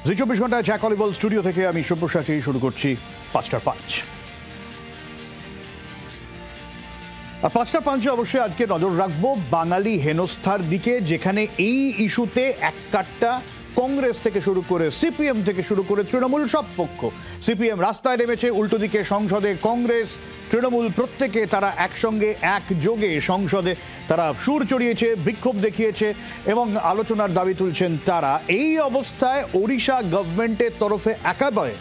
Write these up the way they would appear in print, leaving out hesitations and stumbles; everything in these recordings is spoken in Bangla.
২৪ ঘন্টায় জ্যাক অলিবল স্টুডিও থেকে আমি সুপ্রসাদ শুরু করছি ৫টার ৫। আর ৫টার ৫-এ অবশ্যই আজকে নজর রাখবো বাঙালি হেনস্থার দিকে, যেখানে এই ইস্যুতে এক কাট্টা কংগ্রেস থেকে শুরু করে সিপিএম থেকে শুরু করে তৃণমূল সব পক্ষ। সিপিএম রাস্তায় নেমেছে, উল্টো দিকে সংসদে কংগ্রেস তৃণমূল প্রত্যেকে তারা একসঙ্গে একযোগে সংসদে তারা সুর চড়িয়েছে, বিক্ষোভ দেখিয়েছে এবং আলোচনার দাবি তুলছেন তারা। এই অবস্থায় ওড়িশা গভর্নমেন্টের তরফে একেবারে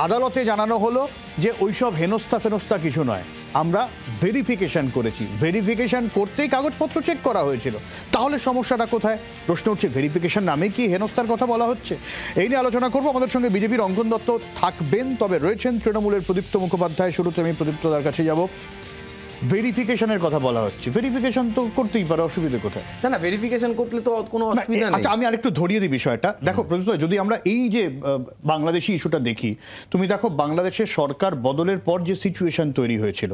আদালতে জানানো হলো যে ওইসব হেনস্থা ফেনস্থা কিছু নয়, আমরা ভেরিফিকেশন করেছি। ভেরিফিকেশন করতেই কাগজপত্র চেক করা হয়েছিল, তাহলে সমস্যাটা কোথায়? প্রশ্ন উঠছে, ভেরিফিকেশন নামে কি হেনস্থার কথা বলা হচ্ছে? এই নিয়ে আলোচনা করবো। আমাদের সঙ্গে বিজেপির অঙ্কন দত্ত থাকবেন, তবে রয়েছেন তৃণমূলের প্রদীপ্ত মুখোপাধ্যায়। শুরুতে আমি প্রদীপ্তদার কাছে যাব। ভেরিফিকেশনের কথা বলা হচ্ছে, ভেরিফিকেশন তো করতেই পারে, অসুবিধা কোথায়? না, ভেরিফিকেশন করলে তো কোনো অসুবিধা নেই। আচ্ছা, আমি আরেকটু ধরিয়ে দিই বিষয়টা। দেখো প্রদীপ্ত, যদি আমরা এই যে বাংলাদেশি ইস্যুটা দেখি, তুমি দেখো বাংলাদেশের সরকার বদলের পর যে সিচুয়েশন তৈরি হয়েছিল,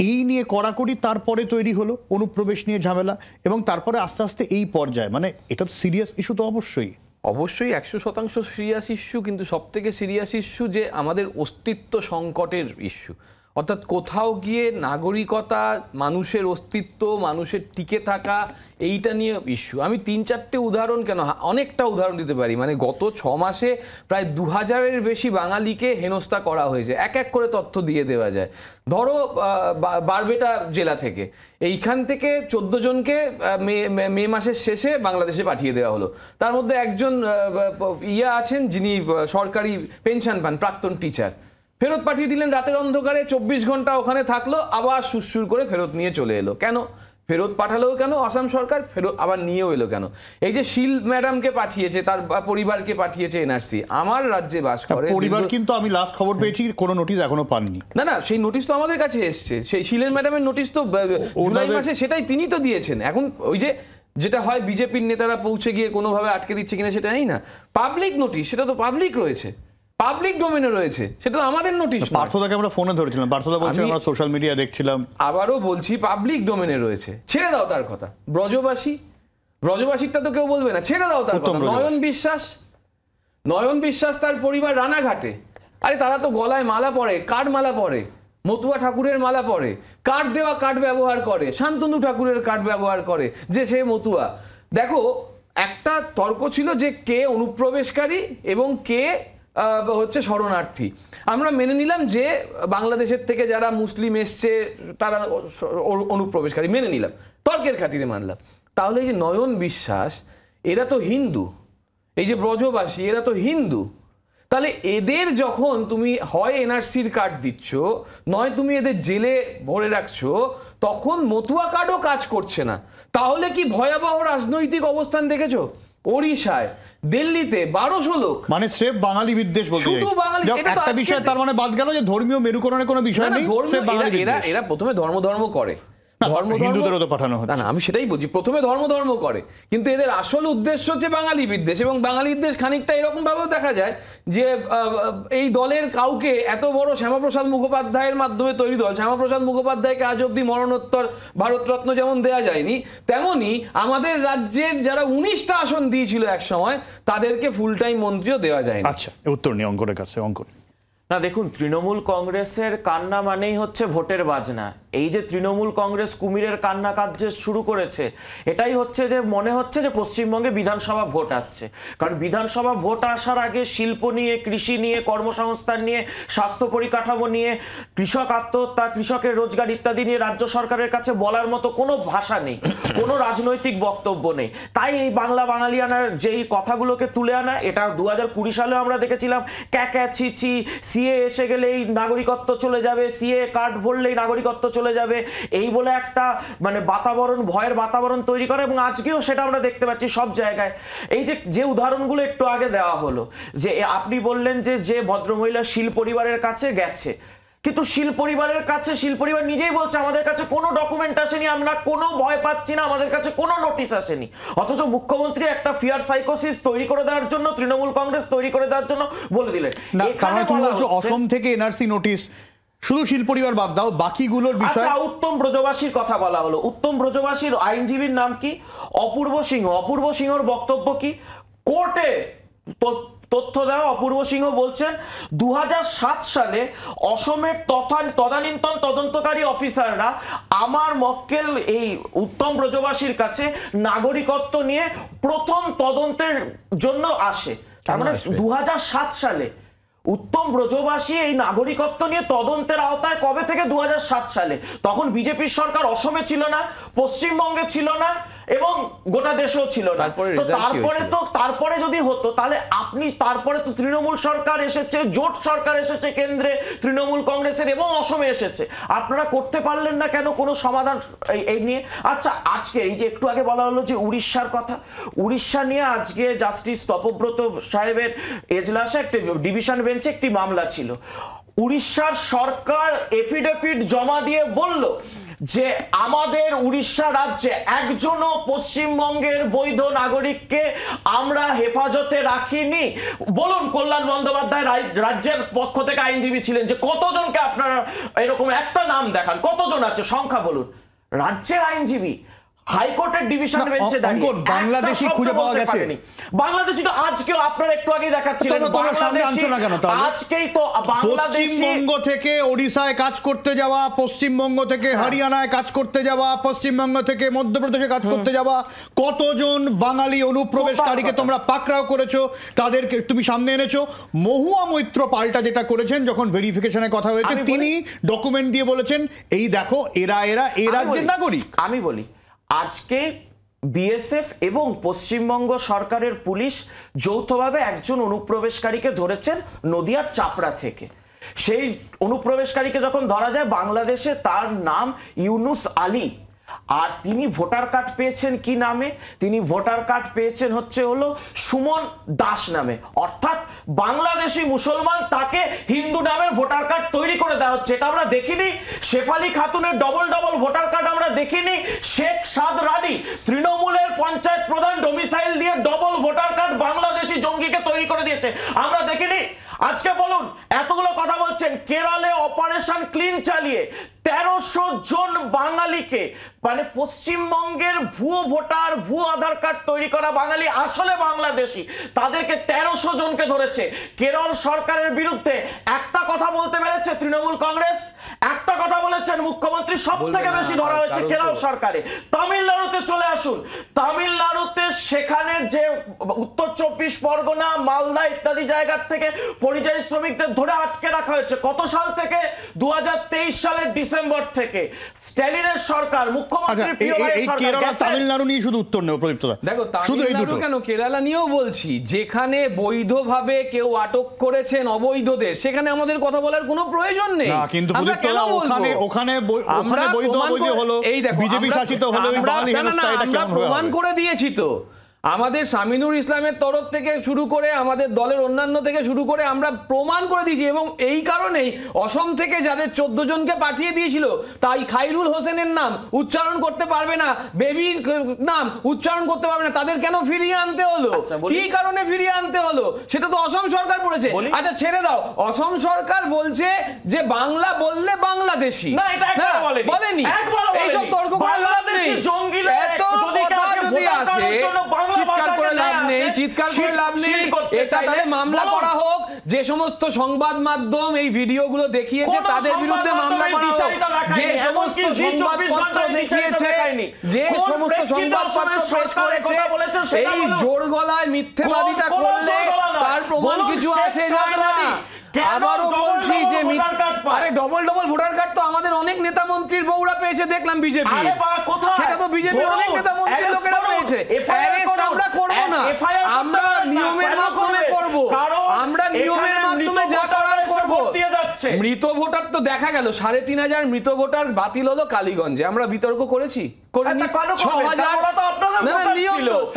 এই নিয়ে কড়াকড়ি তারপরে তৈরি হলো অনুপ্রবেশ নিয়ে ঝামেলা, এবং তারপরে আস্তে আস্তে এই পর্যায়ে, মানে এটা তো সিরিয়াস ইস্যু তো অবশ্যই 100% সিরিয়াস ইস্যু, কিন্তু সব থেকে সিরিয়াস ইস্যু যে আমাদের অস্তিত্ব সংকটের ইস্যু। অর্থাৎ কোথাও গিয়ে নাগরিকতা, মানুষের অস্তিত্ব, মানুষের টিকে থাকা, এইটা নিয়ে ইস্যু। আমি 3-4টে উদাহরণ, কেন অনেকটা উদাহরণ দিতে পারি। মানে গত 6 মাসে প্রায় 2000-এর বেশি বাঙালিকে হেনস্থা করা হয়েছে। এক এক করে তথ্য দিয়ে দেওয়া যায়। ধরো বারবেটা জেলা থেকে, এইখান থেকে 14 জনকে মে মাসের শেষে বাংলাদেশে পাঠিয়ে দেওয়া হলো। তার মধ্যে একজন আছেন যিনি সরকারি পেনশন পান, প্রাক্তন টিচার, ফেরত পাঠিয়ে দিলেন রাতের অন্ধকারে। 24 ঘন্টা ওখানে থাকলো, আবার সুরসুর করে ফেরত নিয়ে চলে এলো। কেন ফেরত পাঠালেও কেন আসাম সরকার, ফেরত আবার নিয়েও এলো কেন? এই যে শীল ম্যাডামকে পাঠিয়েছে, তার পরিবারকে পাঠিয়েছে এনআরসি, আমার রাজ্যে বাস করে পরিবার, কিন্তু আমি লাস্ট খবর পেয়েছি কোনো নোটিশ এখনো পাননি। না, সেই নোটিশ তো আমাদের কাছে এসছে। সেই শীলের ম্যাডামের নোটিশ তো জুলাই মাসে, সেটাই তিনি তো দিয়েছেন। এখন ওই যে যেটা হয়, বিজেপির নেতারা পৌঁছে গিয়ে কোনোভাবে আটকে দিচ্ছে কিনা সেটা নেই না। পাবলিক নোটিশ, সেটা তো পাবলিক রয়েছে, পাবলিক ডোমেনে রয়েছে, সেটা তো আমাদের নোটিশ। পার্থদাকে আমরা ফোনে ধরেছিলাম, পার্থদা বলছে আমরা সোশ্যাল মিডিয়া দেখছিলাম। আবারও বলছি, পাবলিক ডোমেনে রয়েছে, ছেড়ে দাও তার কথা। ব্রজবাসীরটা তো কেউ বলবে না, ছেড়ে দাও তার কথা। নয়ন বিশ্বাস তার পরিবার রানাঘাটে, আরে তারা তো গলায় মালা পরে, কার্ড মালা পরে, মতুয়া ঠাকুরের মালা পরে, কার্ড দেওয়া কার্ড ব্যবহার করে, শান্তনু ঠাকুরের কার্ড ব্যবহার করে, যে সে মতুয়া। দেখো, একটা তর্ক ছিল যে কে অনুপ্রবেশকারী এবং কে হচ্ছে শরণার্থী। আমরা মেনে নিলাম যে বাংলাদেশের থেকে যারা মুসলিম এসছে তারা অনুপ্রবেশকারী, মেনে নিলাম, তর্কের খাতিরে মানলাম। তাহলে এই যে নয়ন বিশ্বাস, এরা তো হিন্দু, এই যে ব্রজবাসী, এরা তো হিন্দু। তাহলে এদের যখন তুমি হয় এনআরসির কার্ড দিচ্ছ, নয় তুমি এদের জেলে ভরে রাখছো, তখন মতুয়া কার্ডও কাজ করছে না। তাহলে কি ভয়াবহ রাজনৈতিক অবস্থান দেখেছো? ওড়িশায়, দিল্লিতে 1200 লোক, মানে স্রেফ বাঙালি বিদ্বেষ বলতে শুধু বাঙালি। একটা বিষয় তার মানে বাদ গেল যে ধর্মীয় মেরুকরণের কোনো বিষয় নেই। এরা প্রথমে ধর্ম করে, হিন্দুদেরও তো পাঠানো হচ্ছে। না, আমি সেটাই বলছি, প্রথমে ধর্ম করে, কিন্তু এদের আসল উদ্দেশ্য হচ্ছে বাঙালি বিদ্বেষ। এবং বাঙালি বিদ্বেষ খানিকটা এরকম ভাবেও দেখা যায় যে এই দলের কাউকে, এত বড় শ্যামাপ্রসাদ মুখোপাধ্যায়ের মাধ্যমে তৈরি দল, শ্যামাপ্রসাদ মুখোপাধ্যায়কে আজ অব্দি মরণোত্তর ভারতরত্ন যেমন দেয়া যায়নি, তেমনি আমাদের রাজ্যের যারা 19টা আসন দিয়েছিল এক সময়, তাদেরকে ফুল টাইম মন্ত্রীও দেওয়া যায়নি। আচ্ছা, উত্তর নিয়ে অঙ্কনের কাছে। অঙ্কন, না দেখুন, তৃণমূল কংগ্রেসের কান্না মানেই হচ্ছে ভোটের বাজনা। এই যে তৃণমূল কংগ্রেস কুমিরের কান্না কাজ শুরু করেছে, এটাই হচ্ছে যে মনে হচ্ছে যে পশ্চিমবঙ্গে বিধানসভা ভোট আসছে। কারণ বিধানসভা ভোট আসার আগে শিল্প নিয়ে, কৃষি নিয়ে, কর্মসংস্থান নিয়ে, স্বাস্থ্য পরিকাঠামো নিয়ে, কৃষক আত্মহত্যা, কৃষকের রোজগার ইত্যাদি নিয়ে রাজ্য সরকারের কাছে বলার মতো কোনো ভাষা নেই, কোনো রাজনৈতিক বক্তব্য নেই। তাই এই বাংলা বাঙালিয়ানার যেই কথাগুলোকে তুলে আনা, এটা 2020 সালেও আমরা দেখেছিলাম, ক্যাক্যা ছিছি, সিএ এসে গেলেই নাগরিকত্ব চলে যাবে, সিএ কার্ড ভরলেই নাগরিকত্ব চলে যাবে, এই বলে একটা মানে বাতাবরণ, ভয়ের বাতাবরণ তৈরি করে। এবং আজকেও সেটা আমরা দেখতে পাচ্ছি সব জায়গায়। এই যে উদাহরণগুলো একটু আগে দেওয়া হলো, যে আপনি বললেন যে ভদ্রমহিলা শীল পরিবারের কাছে গেছে, কিন্তু শীল পরিবারের কাছে, শীল পরিবার নিজেই বলছে আমাদের কাছে কোনো ডকুমেন্ট আসেনি, আমরা কোনো ভয় পাচ্ছি না, আমাদের কাছে কোনো নোটিশ আসেনি। অথচ মুখ্যমন্ত্রী একটা ফিয়ার সাইকোসিস তৈরি করে দেওয়ার জন্য, তৃণমূল কংগ্রেস তৈরি করে দেওয়ার জন্য বলে দিলেন। অসম থেকে এনআরসি নোটিশ, শুধু শীল পরিবার বাদ দাও, বাকিগুলোর বিষয়। উত্তম ব্রজবাসীর কথা বলা হলো। উত্তম ব্রজবাসীর আইনজীবীর নাম কি? অপূর্ব সিংহ। অপূর্ব সিংহর বক্তব্য কি? কোর্টে তথ্য দেওয়া অপূর্ব সিংহ বলছেন 2007 সালে অসমের তদানীন্তন তদন্তকারী অফিসাররা আমার মক্কেল এই উত্তম ব্রজবাসীর কাছে নাগরিকত্ব নিয়ে প্রথম তদন্তের জন্য আসে। তার মানে 2007 সালে উত্তম ব্রজবাসী এই নাগরিকত্ব নিয়ে তদন্তের আওতায় কবে থেকে? 2007 সালে। তখন বিজেপির সরকার অসমে ছিল না, পশ্চিমবঙ্গে ছিল না এবং গোটা দেশেও ছিল না। তারপরে যদি হতো তাহলে আপনি তারপরে তো তৃণমূল সরকার এসেছে, জোট সরকার এসেছে কেন্দ্রে, তৃণমূল কংগ্রেসের এবং অসমে এসেছে, আপনারা করতে পারলেন না কেন কোনো সমাধান এই নিয়ে? আচ্ছা, আজকে এই যে একটু আগে বলা হলো যে উড়িষ্যার কথা, উড়িষ্যা নিয়ে আজকে জাস্টিস তপব্রত সাহেবের এজলাসে একটা ডিভিশন বেঞ্চে একটি মামলা ছিল। উড়িষ্যার সরকার এফিডেভিট জমা দিয়ে বলল যে আমাদের উড়িষ্যা রাজ্যে একজনও পশ্চিমবঙ্গের বৈধ নাগরিককে আমরা হেফাজতে রাখিনি। বলুন, কল্যাণ বন্দ্যোপাধ্যায় রাজ্যের পক্ষ থেকে আইনজীবী ছিলেন, যে কতজনকে আপনারা এরকম একটা নাম দেখান, কতজন আছে, সংখ্যা বলুন। রাজ্যের আইনজীবী হাইকোর্টের ডিভিশন বেঞ্চে দাঁড়িয়ে বাংলাদেশি খুঁজে পাওয়া গেছে। বাংলাদেশি তো আজকেও আপনারা একটু আগে দেখাচ্ছিলেন, আজকেই তো পশ্চিমবঙ্গ থেকে ওড়িশায় কাজ করতে যাওয়া, পশ্চিমবঙ্গ থেকে হরিয়ানায় কাজ করতে যাওয়া, পশ্চিমবঙ্গ থেকে মধ্যপ্রদেশে কাজ করতে যাওয়া কতজন বাঙালি অনুপ্রবেশকারীকে তোমরা পাকড়াও করেছো, তাদেরকে তুমি সামনে এনেছো। মহুয়া মৈত্র পাল্টা যেটা করেছেন, যখন ভেরিফিকেশনের কথা হয়েছে, তিনি ডকুমেন্ট দিয়ে বলেছেন এই দেখো এরা এই রাজ্যের নাগরিক। আমি বলি, আজকে বিএসএফ এবং পশ্চিমবঙ্গ সরকারের পুলিশ যৌথভাবে একজন অনুপ্রবেশকারীকে ধরেছেন নদিয়ার চাপড়া থেকে। সেই অনুপ্রবেশকারীকে যখন ধরা যায় বাংলাদেশে, তার নাম ইউনুস আলী, আর তিনি ভোটার কার্ড পেয়েছেন কি নামে? তিনি ভোটার কার্ড পেয়েছেন হলো সুমন দাস নামে। অর্থাৎ বাংলাদেশি মুসলমান, তাকে হিন্দু নামের ভোটার কার্ড তৈরি করে দেওয়া হচ্ছে। এটা আমরা দেখিনি। শেফালি খাতুনের ডবল ভোটার কার্ড আমরা দেখিনি। শেখ সাদ রানী তৃণমূলের পঞ্চায়েত প্রধান ডোমিসাইল দিয়ে ডবল ভোটার কার্ড বাংলাদেশি জঙ্গিকে তৈরি করে দিয়েছে, আমরা দেখিনি। আজকে বলুন, এতগুলো কথা বলছেন, কেরলে অপারেশন ক্লিন চালিয়ে 1300 জন বাঙালিকে, মানে পশ্চিমবঙ্গের ভুয়ো ভোটার, ভুয়ো আধার কার্ড তৈরি করা বাঙালি আসলে বাংলাদেশি, তাদেরকে 1300 জনকে ধরেছে। কেরল সরকারের বিরুদ্ধে একটা কথা বলতে পেরেছে তৃণমূল কংগ্রেস, একটা কথা বলেছেন মুখ্যমন্ত্রী, সব থেকে বেশি ধরা হয়েছে কেরল সরকারে। তামিলনাড়ুতে চলে আসুন, তামিলনাড়ুতে সেখানে যে উত্তর 24 পরগনা, মালদা ইত্যাদি জায়গার থেকে পরিযায়ী শ্রমিকদের ধরে আটকে রাখা হয়েছে। কত সাল থেকে? 2023 সালের ডিসেম্বর থেকে। স্ট্যালিনের সরকার, মুখ্যমন্ত্রী তামিলনাড়ু নিয়ে শুধু উত্তর নেই প্রদীপ্তদা, দেখো তামিলনাড়ু কেন, কেরালা নিয়েও বলছি, যেখানে বৈধভাবে কেউ আটক করেছেন অবৈধদের, সেখানে আমাদের কথা বলার কোনো প্রয়োজন নেই। কিন্তু ওখানে বৈধ হলো, বিজেপি শাসিত হলো, বাঙালি হেনস্থা, এটা কেমন প্রমাণ করে দিয়েছি তো। আমাদের সামিনুর ইসলামের তরফ থেকে শুরু করে, আমাদের দলের অন্যান্য থেকে শুরু করে আমরা প্রমাণ করে দিয়েছি। এবং এই কারণেই অসম থেকে যাদের 14 জনকে পাঠিয়ে দিয়েছিল, তাই খাইরুল হোসেনের নাম উচ্চারণ করতে পারবে না, বেবির নাম উচ্চারণ করতে পারবে না, তাদের কেন ফিরিয়ে আনতে হলো? কি কারণে ফিরিয়ে আনতে হলো সেটা তো অসম সরকার বলেছে। আচ্ছা ছেড়ে দাও, অসম সরকার বলছে যে বাংলা বললে বাংলাদেশি, বলেনি। এইসব তর্ক করে লাভ নেই। এত কথা যদি আসে, চিৎকার করে লাভ নেই, চিৎকার করে লাভ নেই। এটা তাহলে মামলা করা হোক, যে সমস্ত সংবাদ মাধ্যম এই ভিডিওগুলো দেখিয়েছে তাদের বিরুদ্ধে মামলা করা হোক, যে সমস্ত সংবাদপত্র দেখিয়েছে, যে সমস্ত সংবাদপত্র প্রেস করেছে, এই জোর গলায় মিথ্যেবাদিতা করলে তার প্রমাণ কিছু আসে যায় না। আবারও বলছি যে আরে ডবল ভোটার কার্ড তো আমাদের অনেক নেতা মন্ত্রীর বউরা পেয়েছে, দেখলাম বিজেপি, সেটা তো বিজেপির অনেক নেতা মন্ত্রীর লোকেরা পেয়েছে। আমরা করবো না, আমরা নিয়মের মাধ্যমে করব, আমরা নিয়মের মাধ্যমে যা করার করব। মৃত ভোটার তো দেখা গেল 3500 মৃত ভোটার বাতিল হলো কালীগঞ্জে, আমরা বিতর্ক করেছি, করিনি? 6000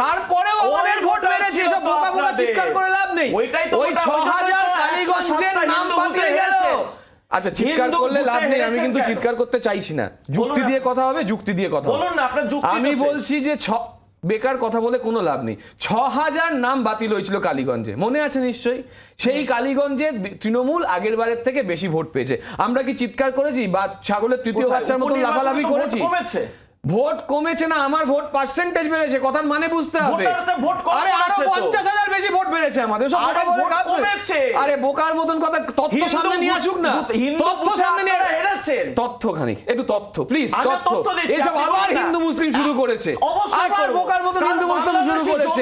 তারপরেও আমাদের ভোট বেড়েছে, সব বোকা বোকা চিৎকার করে লাভ নেই। ওই 6000 কালীগঞ্জের নাম বাতিল গেল। আচ্ছা, চিৎকার করলে লাভ নেই, আমি কিন্তু চিৎকার করতে চাইছি না, যুক্তি দিয়ে কথা হবে, যুক্তি দিয়ে কথা হবে। আমি বলছি যে বেকার কথা বলে কোনো লাভ নেই। 6000 নাম বাতিল হয়েছিল কালীগঞ্জে, মনে আছে নিশ্চয়ই? সেই কালীগঞ্জে তৃণমূল আগের বারের থেকে বেশি ভোট পেয়েছে। আমরা কি চিৎকার করেছি বা ছাগলের তৃতীয় বাচ্চার মতো লাফালাফি করেছি? ভোট কমেছে না, আমার ভোট পার্সেন্টেজ বেড়েছে, কথার মানে বুঝতে হবে। আরে আরো 50,000 বেশি ভোট বেড়েছে আমাদের, সব কথা বলে কাজ কমেছে। আরে বোকার মতন কথা, তথ্য সামনে নিয়ে আসুক না, তথ্য সামনে নিয়ে হেরেছেন। তথ্য খানিক, একটু তথ্য প্লিজ, তথ্য। এইসব আবার হিন্দু মুসলিম শুরু করেছে, আবার বোকার মতন হিন্দু মুসলিম শুরু করেছে।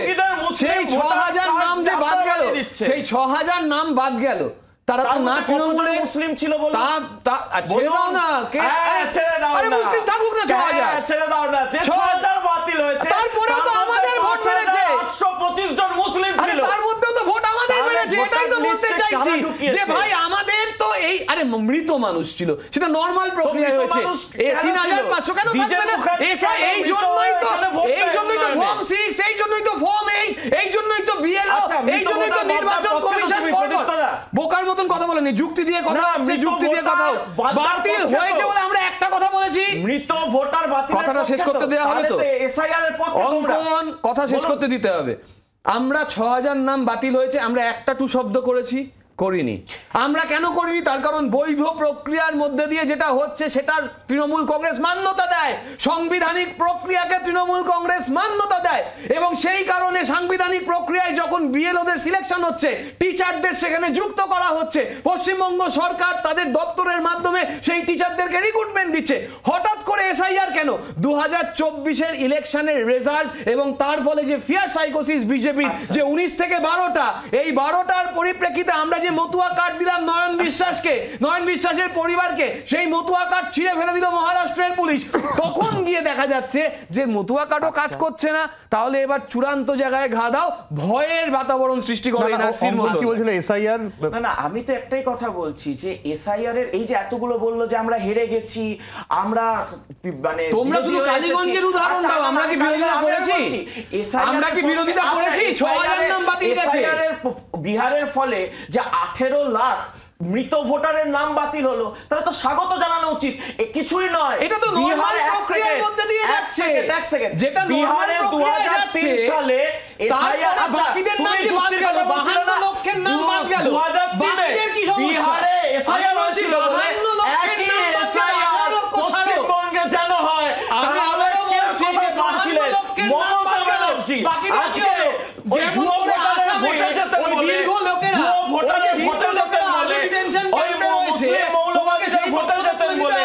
সেই 6,000 নাম যে বাদ গেল, সেই 6,000 নাম বাদ গেল, তারা তো না তৃণমূলে মুসলিম ছিল বলে ছেড়ে দাও না, আরে মুসলিম থাকুক না, 6,000 ছেড়ে দাও না, যে 6,000 বাতিল হয়েছে তারপরেও তো আমাদের ভোট বেড়েছে, 825 জন মুসলিম ছিল, তার মধ্যেও তো ভোট আমাদের বেড়েছে। এটাই তো বলতে চাইছি যে ভাই আমাদের তো এই, আরে মৃত মানুষ ছিল, সেটা নরমাল প্রক্রিয়া হয়েছে। 3,500 কেন থাকবে না? এই জন্যই তো ফর্ম 6, এই জন্যই তো ফর্ম 8, এই জন্যই তো বিএলও, এই জন্যই তো নির্বাচন কমিশন। বোকার মতন কথা বলেনি, যুক্তি দিয়ে কথা হচ্ছে, যুক্তি দিয়ে কথা বাতিল হয়েছে বলে আমরা একটা কথা বলেছি, মৃত ভোটার বাতিল। কথাটা শেষ করতে দেওয়া হবে তো, এসআইআর এর পক্ষে অঙ্কন কথা শেষ করতে দিতে হবে। আমরা 6,000 নাম বাতিল হয়েছে, আমরা একটা টু শব্দ করিনি। আমরা কেন করিনি? তার কারণ বৈধ প্রক্রিয়ার মধ্যে দিয়ে যেটা হচ্ছে সেটার তৃণমূল কংগ্রেস মান্যতা দেয়, সাংবিধানিক প্রক্রিয়াকে তৃণমূল কংগ্রেস মান্যতা দেয়, এবং সেই কারণে সাংবিধানিক প্রক্রিয়ায় যখন বিএলওদের সিলেকশন হচ্ছে, টিচারদের সেখানে যুক্ত করা হচ্ছে, পশ্চিমবঙ্গ সরকার তাদের দপ্তরের মাধ্যমে সেই টিচারদেরকে রিক্রুটমেন্ট দিচ্ছে। হঠাৎ করে এসআইআর কেন? 2024-এর ইলেকশনের রেজাল্ট এবং তার ফলে যে ফিয়ার সাইকোসিস বিজেপির, যে 19 থেকে 12টা, এই 12টার পরিপ্রেক্ষিতে আমরা যে মতুয়া কার্ড দিলাম নয়ন বিশ্বাসকে, নয়ন বিশ্বাসের পরিবারকে, সেই মতুয়া কার্ড ছিঁড়ে ফেলে দিল মহারাষ্ট্রের পুলিশ। তখন গিয়ে দেখা যাচ্ছে যে মতুয়া কার্ডও কাজ করছে না, তাহলে এবার চূড়ান্ত জায়গায় ঘা দাও, ভয়ের বাতাবরণ সৃষ্টি করে এনআরসির মতো। কি বলছিল এসআইআর? না, আমি তো একটাই কথা বলছি যে এসআইআর এর এই যে এতগুলো বললো যে আমরা হেরে গেছি, আমরা মানে তোমরা শুধু কালীগঞ্জের উদাহরণ দাও, আমরা কি বিরোধিতা করেছি? আমরা কি বিরোধিতা করেছি? 6,000 নাম বাতিল গেছে। বিহারের ফলে যে 18 লাখ মৃত ভোটারের নাম বাতিল হলো, তাহলে তো স্বাগত জানানো উচিত। কিছুই নয়, এটা তো নরমাল প্রক্রিয়ার মধ্যে দিয়ে যাচ্ছে, যেটা বিহারে 2003 সালে এসআইআর বাকিদের নাম কি বাদ গেল? 52 লক্ষের নাম বাদ গেল, 2003 কি সমস্যা? বিহারে এসআইআর হয়েছিল, 52 লক্ষের নাম এসআইআর পশ্চিমবঙ্গে যেন হয়, তাহলে কে কথা বলছিলেন? মমতা ব্যানার্জি। আজকে যে ভুয়ো ভোটারের ভোটে যেতে বলে, ভুয়ো ভোটারের ভোটে যেতে বলে, ওই মুসলিম মৌলবাদীদের ভোটে যেতে বলে,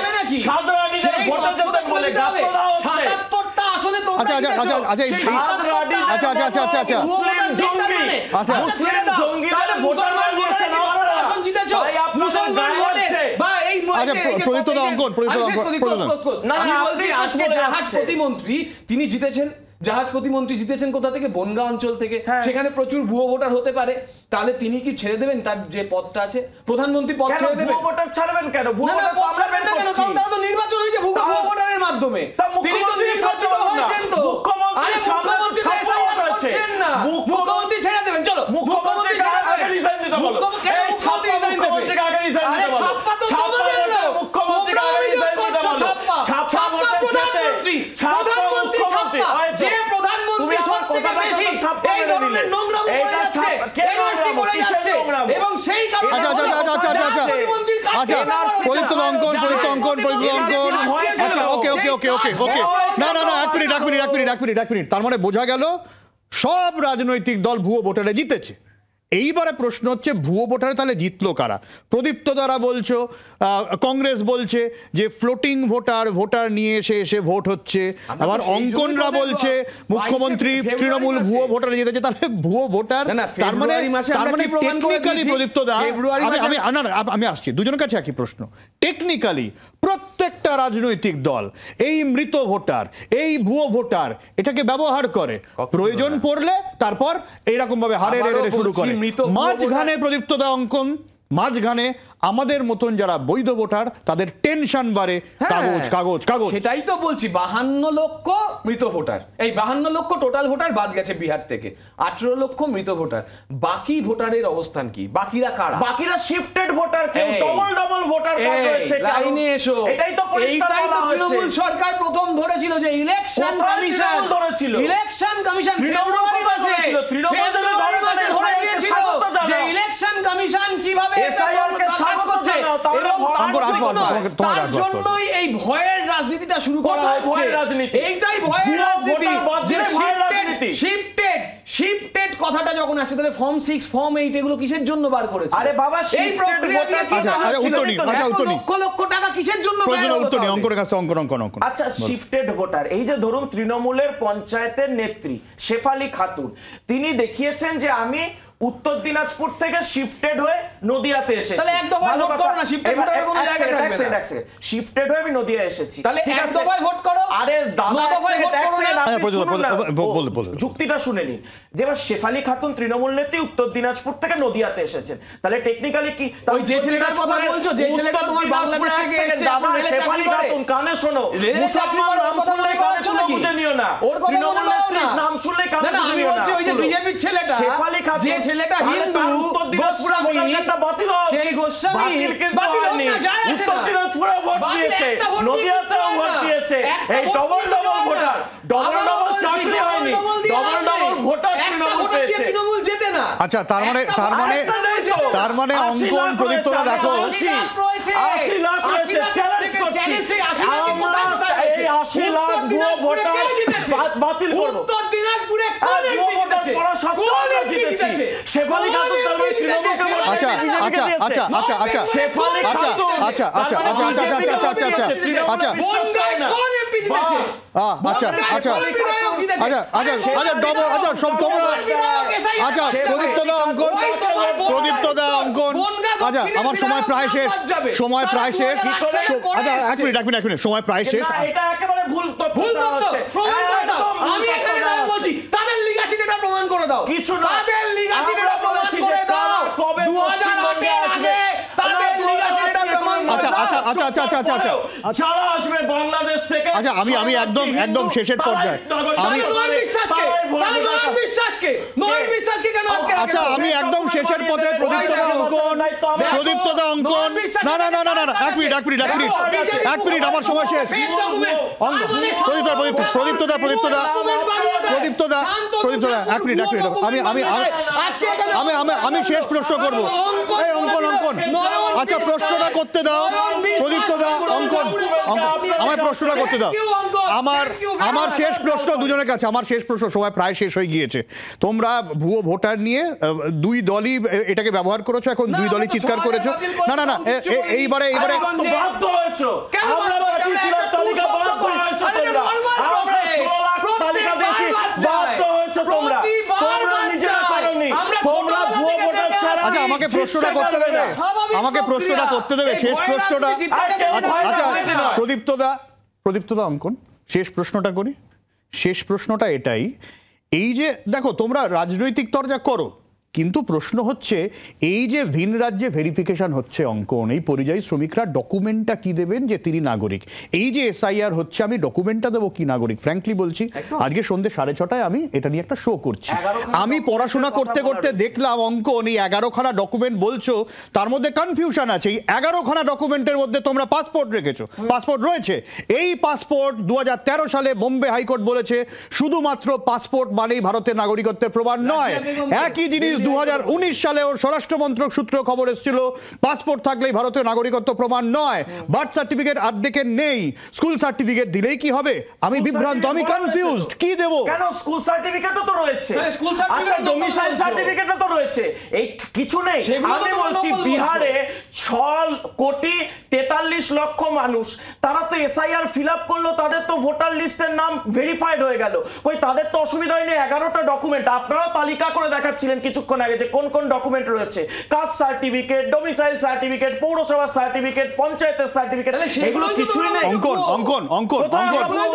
সাদরানিদের ভোটে যেতে বলে গাপ্পা হচ্ছে। 77টা আসনে তো মুসলিম জঙ্গিদের ভোটার বানিয়েছেন আপনারা, আসন জিতেছো মুসলমান ভোটে। প্রদীপ্ত অঙ্কন, জাহাজ প্রতিমন্ত্রী তিনি জিতেছেন, জাহাজ প্রতিমন্ত্রী জিতেছেন কোথা থেকে? বনগাঁ অঞ্চল থেকে। সেখানে প্রচুর ভুয়ো ভোটার হতে পারে, তাহলে তিনি কি ছেড়ে দেবেন তার যে পদটা আছে? প্রধানমন্ত্রী পদ ছেড়ে দেবেন? ভুয়ো ভোটার ছাড়বেন কেন? ভুয়ো ভোটার তো আমরা বের করছি, তারা তো নির্বাচন হয়েছে ভুয়ো ভোটারের মাধ্যমে, তিনি তো নির্বাচিত হয়েছেন। তো আরে মুখ্যমন্ত্রী করছেন না, মুখ্যমন্ত্রী ছেড়ে দেবেন। চলো মুখ্যমন্ত্রী ছেড়ে দেবেন, রিজাইন দিতে বলো। মুখ্যমন্ত্রী রিজাইন দেবে, আগে রিজাইন দিতে বলো। ছাপ্পা তো তোমাদের না, মুখ্যমন্ত্রী আগে রিজাইন দিতে বলো। ছাপ্পা প্রধানমন্ত্রী, প্রধানমন্ত্রী ছাপ্পা, যে প্রধানমন্ত্রী সবথেকে বেশি এই ধরনের নোংরামো করে যাচ্ছে, এনআরসি করে যাচ্ছে, এবং সেই কারণে প্রদীপ্ত অঙ্কন। ওকে, না, এক মিনিট। তার মানে বোঝা গেল সব রাজনৈতিক দল ভুয়ো ভোটারে জিতেছে। এইবারে প্রশ্ন হচ্ছে ভুয়ো ভোটারে তাহলে জিতলো কারা? প্রদীপ্ত দ্বারা বলছো, কংগ্রেস বলছে যে ফ্লোটিং ভোটার নিয়ে এসে ভোট হচ্ছে, আবার অঙ্কনরা বলছে মুখ্যমন্ত্রী তৃণমূল ভুয়ো ভোটারে জিতেছে। তাহলে ভুয়ো ভোটার তার মানে টেকনিক্যালি প্রদীপ্ত দা, আমি আসছি, দুজনের কাছে একই প্রশ্ন। টেকনিক্যালি প্রত্যেকটা রাজনৈতিক দল এই মৃত ভোটার, এই ভুয়ো ভোটার এটাকে ব্যবহার করে, প্রয়োজন পড়লে তারপর এইরকম ভাবে হারে শুরু করে। মাঝখানে প্রদীপ্ত দা অঙ্কন, মাঝখানে আমাদের মতন যারা বৈধ ভোটার তাদের টেনশন বাড়ে, কাগজ। সেটাই তো বলছি, 52 লক্ষ মৃত ভোটার, এই 52 লক্ষ টোটাল ভোটার বাদ গেছে বিহার থেকে, 18 লক্ষ মৃত ভোটার। বাকি ভোটারের অবস্থান কি? বাকিরা কারা? বাকিরা শিফটেড ভোটার, কেউ ডবল ভোটার কার্ড রয়েছে। লাইনে এসো, এটাই তো তৃণমূল সরকার প্রথম ধরেছিল যে ইলেকশন কমিশন ফেব্রুয়ারি মাসে ধরে দিয়েছিল যে ইলেকশন কমিশন কিভাবে কাজ করছে, তাহলে এবং তার অঙ্কন আসবো, জন্য- তোমাকে- তোমাকে তার আসবো, আসবো। জন্যই এই ভয়ের রাজনীতিটা শুরু করা কোথায় হচ্ছে। ভয়ের রাজনীতি? এইটাই ভয়ের ভুয়ো রাজনীতি ভোটার বাদ যে দিলে ভয়ের রাজনীতি। শিফটেড কথাটা যখন আসে তাহলে ফর্ম 6 ফর্ম 8 এগুলো কিসের জন্য বার করেছে? আরে বাবা, এই shifted প্রক্রিয়া দিয়ে voter- কি আচ্ছা, বানাচ্ছিল? উত্তর নিন, এত আচ্ছা, উত্তর নিন। লক্ষ লক্ষ টাকা কিসের জন্য ব্যয় প্রয়োজন হলো উত্তর নেই, তাহলে? অঙ্কনের কাছে অঙ্কন আচ্ছা, শিফটেড ভোটার, এই যে ধরুন তৃণমূলের পঞ্চায়েতের নেত্রী শেফালি খাতুন, তিনি দেখিয়েছেন যে আমি উত্তর দিনাজপুর থেকে শিফটেড হয়ে নদিয়াতে এসেছি। তাহলে এক দফায় ভালো ভোট কথা। করো না, shifted এবার ভোটারের কোনো এক জায়গা সেকেন্ড, থাকবে এক না। সেকেন্ড, এক সেকেন্ড। শিফটেড হয়ে আমি নদিয়া এসেছি। তাহলে ঠিক এক আছে? দফায় ভোট করো। আরে দাদা, ন এক দফায় সেকেন্ড, ভোট এক করো সেকেন্ড, না। আপনি হ্যাঁ, বলুন, শুনুন না। বলুন, বলুন। যুক্তিটা শুনে নিন। যে এবার শেফালি খাতুন তৃণমূল নেত্রী উত্তর দিনাজপুর থেকে নদিয়াতে এসেছেন, তাহলে টেকনিক্যালি কি ওই যে ছেলেটার কথা বলছো, যে ছেলেটা তোমার বাংলাদেশ থেকে এসেছে, দাদা, রেলে শেফালি চাকরি করে। খাতুন কানে শোনো, রেলে চাকরি মুসলমান করে, নাম ওর কথা শুনলে মনে কানে করছো শোনো, নাকি? বুঝে নিও না। ওর কথা তৃণমূল মনে করো নেত্রীর না। নাম শুনলে কানে না, না, বুঝে আমি নিও না। বলছি ওই যে শুনো। বিজেপির ছেলেটা, শেফালি খাতুন, যে ছেলেটা তাহলে হিন্দু, তার উত্তর দিনাজপুরে গোস্বামী, ভোটার কার্ডটা বাতিল হওয়া সেই উচিত। গোস্বামী, বাতিল কিন্তু বাতিল হোক হয়নি। না, যায় আসে উত্তর না। দিনাজপুরে ভোট বাতিল দিয়েছে, একটা ভোট দিয়ে নদিয়াতেও কিচ্ছু ভোট হয় না। দিয়েছে। একটা এই ভোট ডবল দিয়ে ডবল হয় না। ভোটার, ডবল আবারও ডবল বলছি, চাকরি ডবল হয়নি, ডবল দিয়ে ডবল লাভ ডবল নেই। ভোটার একটা তৃণমূল ভোটার দিয়ে পেয়েছে। তৃণমূল জেতে না। আচ্ছা, তার মানে একটা তার মানে ভোটার দিয়ে জেতে না। তার মানে 80 অঙ্কন লাখ প্রদীপ্তরা রয়েছে, দেখো, 80 লাখ রয়েছে। 80 লাখ 80 রয়েছে, লাখ চ্যালেঞ্জ থেকে করছি। চ্যালেঞ্জ, সেই 80 লাখকে আমরা কোথায় কোথায় এই 80 লাখ উত্তর ভুয়ো দিনাজপুরে ভোটার কে জিতেছে? বাতিল করব। উত্তর দিনাজপুরে কোন ভুয়ো এমপি ভোটার জিতেছে? পড়া সত্ত্বেও কোন আমরা এমপি জিতেছি। জিতেছে? শেফালি কোন খাতুন তার মানে এমপি জিতেছে? তৃণমূলকে ভোট আচ্ছা, দিয়ে বিজেপিকে আচ্ছা, দিয়েছে। আচ্ছা, আচ্ছা, আচ্ছা, শেফালি আচ্ছা, খাতুন, আচ্ছা, আচ্ছা, তার মানে আচ্ছা, আচ্ছা, বিজেপিকে আচ্ছা, আচ্ছা, দিয়েছে। আচ্ছা, তৃণমূলের আচ্ছা। বিশ্বাস হয় না। কোন এমপি জিতেছে? আচ্ছা, আচ্ছা, ডবল, আচ্ছা, সব তোমরা, আচ্ছা, প্রদীপ্ত দা অঙ্কন, প্রদীপ্ত দা অঙ্কন, আচ্ছা, আমার সময় প্রায় শেষ, সময় প্রায় শেষ, আচ্ছা, এক মিনিট, সময় প্রায় শেষ। না, এটা একেবারে ভুল তথ্য ভুল দেওয়া তথ্য, হচ্ছে। প্রমাণ করে দাও। একদম ভুল আমি তথ্য এখানে দেওয়া দাঁড়িয়ে হচ্ছে। বলছি, তাদের লিগাসিটা প্রমাণ করে দাও। কিছু না। তাদের লিগাসিটা আমরা প্রমাণ বলেছি করে যে দাও। তারা কবে 2008 এর আসবে। আগে তাদের তারা লিগাসিটা প্রমাণ করে আচ্ছা, দাও। আচ্ছা, আচ্ছা, আচ্ছা, আচ্ছা, আচ্ছা, আচ্ছা। যারা আসবে বাংলাদেশ থেকে, আচ্ছা, আমি একদম শেষের পর্যায়ে। তাহলে নয় বিশ্বাসকে, তাহলে নয় বিশ্বাসকে, নয় বিশ্বাসকে কেন আটকে রাখা আচ্ছা, হলো? আমি একদম শেষের পথে, প্রদীপ্ত দা অঙ্কন, প্রদীপ্ত দা অঙ্কন, না, এক মিনিট, আমার সময় শেষ। আমি শেষ প্রশ্ন করবো। এই অঙ্কন, আচ্ছা, প্রশ্নটা করতে দাও, প্রদীপ্ত দা অঙ্কন, আমার প্রশ্নটা করতে দাও। আমার শেষ প্রশ্ন দুজনের কাছে, আমার শেষ প্রশ্ন, সময় প্রায় শেষ হয়ে গিয়েছে। তোমরা ভুয়ো ভোটার নিয়ে দুই দলই এটাকে ব্যবহার করেছো, এখন দুই দলই চিৎকার করেছো। না, এইবারে বাধ্য হয়েছো। আমরা পাঠিয়েছিলাম তালিকা, বাধ্য হয়েছো তোমরা। আমরা 16 লাখ তালিকা দিয়েছি, বাধ্য হয়েছো তোমরা। তোমরা নিজেরা করোনি। তোমরা ভুয়ো ভোটার ছাড়া। আচ্ছা, আমাকে প্রশ্নটা করতে দেবে, শেষ প্রশ্নটা। আচ্ছা, প্রদীপ্ত দা অঙ্কন, শেষ প্রশ্নটা করি। শেষ প্রশ্নটা এটাই, এই যে দেখো তোমরা রাজনৈতিক তরজা করো, কিন্তু প্রশ্ন হচ্ছে এই যে ভিন রাজ্যে ভেরিফিকেশন হচ্ছে অঙ্কন, এই পরিযায়ী শ্রমিকরা ডকুমেন্টটা কি দেবেন যে তিনি নাগরিক? এই যে এসআইআর হচ্ছে, আমি ডকুমেন্টটা দেবো কি নাগরিক? ফ্র্যাঙ্কলি বলছি, আজকে সন্ধ্যে 6:30 আমি এটা নিয়ে একটা শো করছি। আমি পড়াশোনা করতে করতে দেখলাম অঙ্কন, এই 11খানা ডকুমেন্ট বলছো, তার মধ্যে কনফিউশন আছে। এই 11খানা ডকুমেন্টের মধ্যে তোমরা পাসপোর্ট রেখেছো, পাসপোর্ট রয়েছে। এই পাসপোর্ট 2013 সালে বোম্বে হাইকোর্ট বলেছে শুধুমাত্র পাসপোর্ট মানেই ভারতের নাগরিকত্বের প্রমাণ নয়। একই জিনিস 2019 সালে ওর স্বরাষ্ট্র মন্ত্রক সূত্র খবর এসেছিল, পাসপোর্ট থাকলেই ভারতের নাগরিকত্ব প্রমাণ নয়। বার্থ সার্টিফিকেট অর্ধেকের নেই, স্কুল সার্টিফিকেট দিলেই কি হবে? আমি বিভ্রান্ত, আমি কনফিউজড, কি দেব? কেন স্কুল সার্টিফিকেটও তো রয়েছে, স্কুল সার্টিফিকেট, আচ্ছা ডোমিসাইল সার্টিফিকেটও তো রয়েছে, এই কিছু নেই। আমি বলছি বিহারে 6,43,00,000 মানুষ, তারা তো এসআইআর ফিল আপ করলো, তাদের তো ভোটার লিস্টের নাম ভেরিফাইড হয়ে গেল। কই তাদের তো অসুবিধা হয়নি। 11টা ডকুমেন্ট আপনারাও তালিকা করে দেখাচ্ছিলেন কিছুক্ষণ আগে যে কোন কোন ডকুমেন্ট রয়েছে। কাস্ট সার্টিফিকেট, ডোমিসাইল সার্টিফিকেট, পৌরসভা সার্টিফিকেট, পঞ্চায়েতের সার্টিফিকেট, এগুলো কিছুই নেই। অঙ্কন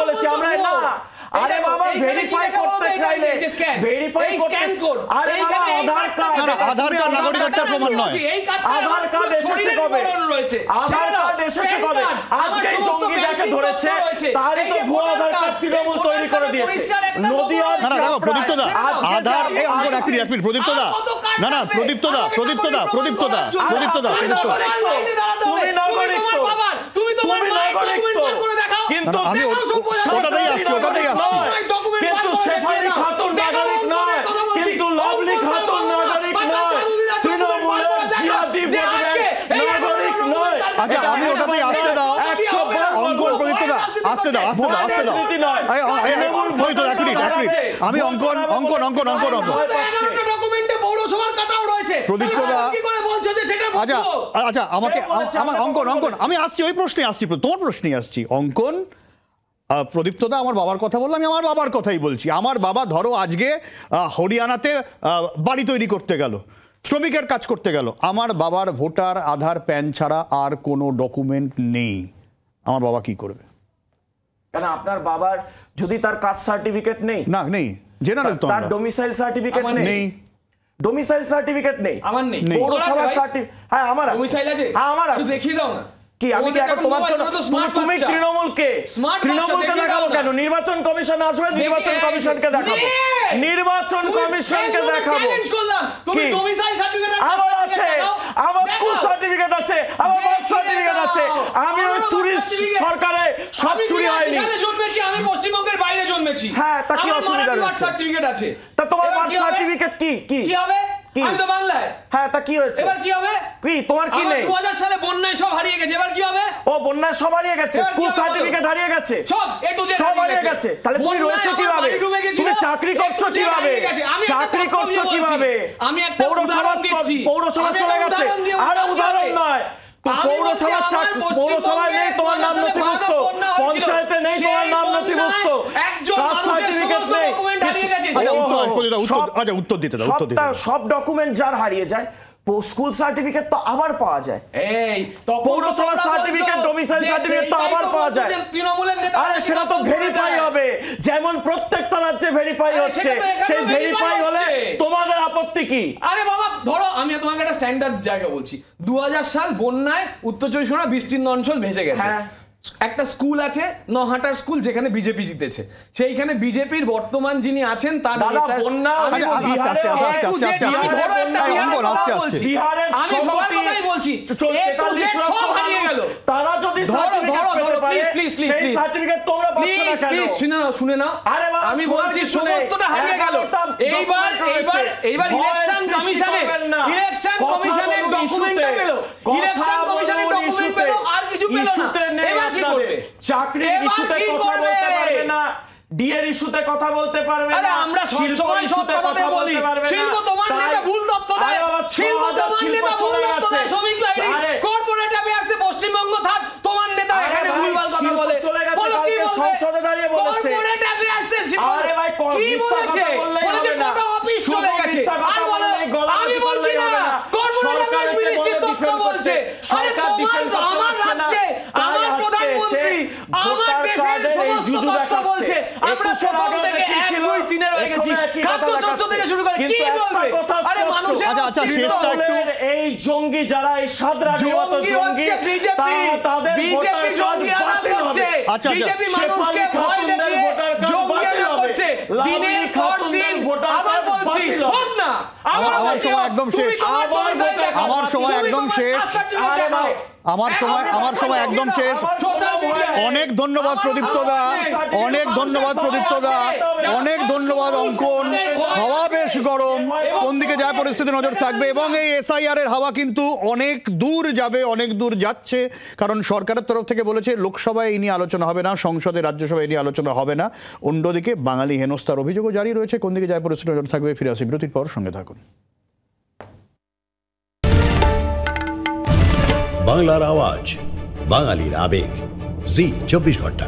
বলেছি আমরা না। আরে বাবা, ভেরিফাই করতে চাইলে ভেরিফাই করতে, আরে বাবা আধার কার্ড, আধার কার্ড নাগরিকত্বের প্রমাণ নয়। আধার কার্ড এসেছে কবে? আধার কার্ড এসেছে কবে? আজকেই জঙ্গি যাকে ধরেছে তারই তো ভুয়া আধার কার্ড তৃণমূল তৈরি করে দিয়েছে। নদিয়ার না, দেখো প্রদীপ্ত দা, আধার, এই অঙ্কন এক মিনিট, প্রদীপ্ত দা, না, প্রদীপ্ত দা, তুমি নাগরিক তো, কিন্তু আমি ওটাতেই আসছি। কিন্তু শেফালি খাতুন নাগরিক নয়, কিন্তু লাভলি খাতুন নাগরিক নয়, তৃণমূলের জিয়াদি ভোট ব্যাংক নাগরিক নয়। আস্তে দাও রাজনীতি নয়। আমি অঙ্কন ডকুমেন্টে পৌরসভার কাটাও রয়েছে। প্রদীপ্তদা কি করে বলছো যে সেটা আচ্ছা আমাকে আমার অঙ্কন আমি আসছি ওই প্রশ্নে আসছি, তোমার প্রশ্নেই আসছি। অঙ্কন প্রদীপ্তদা আমার বাবার কথা বললাম, আমি আমার বাবার কথাই বলছি। আমার বাবা ধরো আজকে হরিয়ানাতে বাড়ি তৈরি করতে গেল, শ্রমিকের কাজ করতে গেল, আমার বাবার ভোটার আধার প্যান ছাড়া আর কোনো ডকুমেন্ট নেই, আমার বাবা কি করবে? কেন আপনার বাবার যদি তার কাস্ট সার্টিফিকেট নেই? না নেই, জেনারেল তো তার ডোমিসাইল সার্টিফিকেট নেই। ডোমিসাইল সার্টিফিকেট নেই? আমার নেই। পৌরসভার সার্টিফিকেট হ্যাঁ আমার আছে। ডোমিসাইল আছে? হ্যাঁ আমার আছে। দেখিয়ে দাও না। কি আমি কি এখন তোমার জন্য তুমি তৃণমূলকে দেখাবো কেন? নির্বাচন কমিশন আসবে, নির্বাচন কমিশনকে দেখাবো, নির্বাচন কমিশনকে দেখাবো। তুমি ডোমিসাইল সার্টিফিকেট আমার আছে, আমার স্কুল সার্টিফিকেট আছে, আমার বার্থ সার্টিফিকেট আছে। আমি ওই চুরি সরকারে সব চুরি হয়নি। আমি পশ্চিমবঙ্গের বাইরে জন্মেছি। হ্যাঁ তা কি অসুবিধা বার্থ সার্টিফিকেট আছে। তা তোমার বার্থ সার্টিফিকেট কি কি হবে? আমি তো বাংলায়। হ্যাঁ তা কি হয়েছে? এবার কি হবে? কি তোমার কি নেই? 2000 সালে বন্যায় সব হারিয়ে গেছে, এবার কি হবে? ও বন্যায় সব হারিয়ে গেছে, স্কুল সার্টিফিকেট হারিয়ে গেছে, সব সব হারিয়ে গেছে। তাহলে তুমি রয়েছো কিভাবে? তুমি চাকরি করছো কিভাবে? চাকরি করছো কিভাবে? আমি একটা পৌরসভা চলে গেছে। আরে উদাহরণ নয়, পৌরসভায় নেই তোমার নাম নথিভুক্ত, পঞ্চায়েতে নেই তোমার নাম নথিভুক্ত, কাস্ট সার্টিফিকেট নেই। উত্তর দিতে দাও। সব ডকুমেন্ট যার হারিয়ে যায়, স্কুল সার্টিফিকেট তো আবার পাওয়া যায়, পৌরসভার সার্টিফিকেট, ডোমিসাইল সার্টিফিকেট তো আবার পাওয়া যায়। আরে সেটা তো ভেরিফাই হবে, যেমন প্রত্যেকটা রাজ্যে ভেরিফাই হচ্ছে। সেই ভেরিফাই হলে তোমাদের আপত্তি কি? আরে বাবা ধরো আমি তোমাকে একটা স্ট্যান্ডার্ড জায়গা বলছি। 2000 সাল বন্যায় উত্তর চব্বিশ পরগনা বিস্তীর্ণ অঞ্চল ভেসে গেছে। একটা স্কুল আছে নহাটার স্কুল, যেখানে বিজেপি জিতেছে। সেইখানে বিজেপির বর্তমান যিনি আছেন তার তারা যদি শুনে নাও, আমি বলছি সমস্তটা হারিয়ে গেল। এইবার ইলেকশন কমিশনের ডকুমেন্টটা পেল, ইলেকশন কমিশনের ডকুমেন্ট পেল, আর কিছু পেল না। এবার কি করবে? চাকরির ইস্যুতে কথা বলতে পারবে না, ডিএর ইস্যুতে কথা বলতে পারবে না, আমরা সবসময় সব কথা বলি। শিল্প তোমার নেতা ভুল তথ্য দেয়, শিল্প তোমার নেতা ভুল তথ্য দেয়, শ্রমিক লাইনি কর্পোরেট অ্যাফেয়ার্সে পশ্চিমবঙ্গ থাক তোমার নেতা এখানে ভুলভাল কথা বলে। বলো কি বলবে? সংসদে দাঁড়িয়ে বলেছে কর্পোরেট অ্যাফেয়ার্সে আরে ভাই কি বলেছে? বলেছে কোটা অফিস চলে গেছে। আর বলো আমি বলছি না, কর্পোরেট অ্যাফেয়ার্স মিনিস্ট্রি তথ্য বলছে। আরে তোমার আমার রাজ্যে আমার প্রধানমন্ত্রী আমার দেশের সমস্ত তথ্য বলছে। আমরা প্রথম থেকে 1, 2, 3 হয়ে গেছি, খাদ্যশস্য থেকে শুরু করে কি বলবে? আরে মানুষের আচ্ছা শেষটা একটু এই জঙ্গি যারা এই সাদরানিগত জঙ্গি তাদের বিজেপি জঙ্গি আনাল করছে। বিজেপি মানুষকে ভয় দেখিয়ে জঙ্গি আনাল করছে। দিনের পর দিন আবার বলছি ভোট না। আমার সময় একদম শেষ, আমার সময় একদম শেষ, আমার সময় একদম শেষ। অনেক ধন্যবাদ প্রদীপ্তদা, অনেক ধন্যবাদ প্রদীপ্তদা, অনেক ধন্যবাদ অঙ্কন। হাওয়া বেশ গরম, কোন দিকে যায় পরিস্থিতি নজর থাকবে, এবং এই এসআইআর এর হাওয়া কিন্তু অনেক দূর যাবে, অনেক দূর যাচ্ছে। কারণ সরকারের তরফ থেকে বলেছে লোকসভায় এই নিয়ে আলোচনা হবে না, সংসদে রাজ্যসভায় এই নিয়ে আলোচনা হবে না। অন্যদিকে বাঙালি হেনস্থার অভিযোগও জারি রয়েছে। কোন দিকে যায় পরিস্থিতি নজর থাকবে, ফিরে আসি বিরতির পর, সঙ্গে থাকুন। বাংলার আওয়াজ, বাঙালির আবেগ, জি 24 ঘন্টা।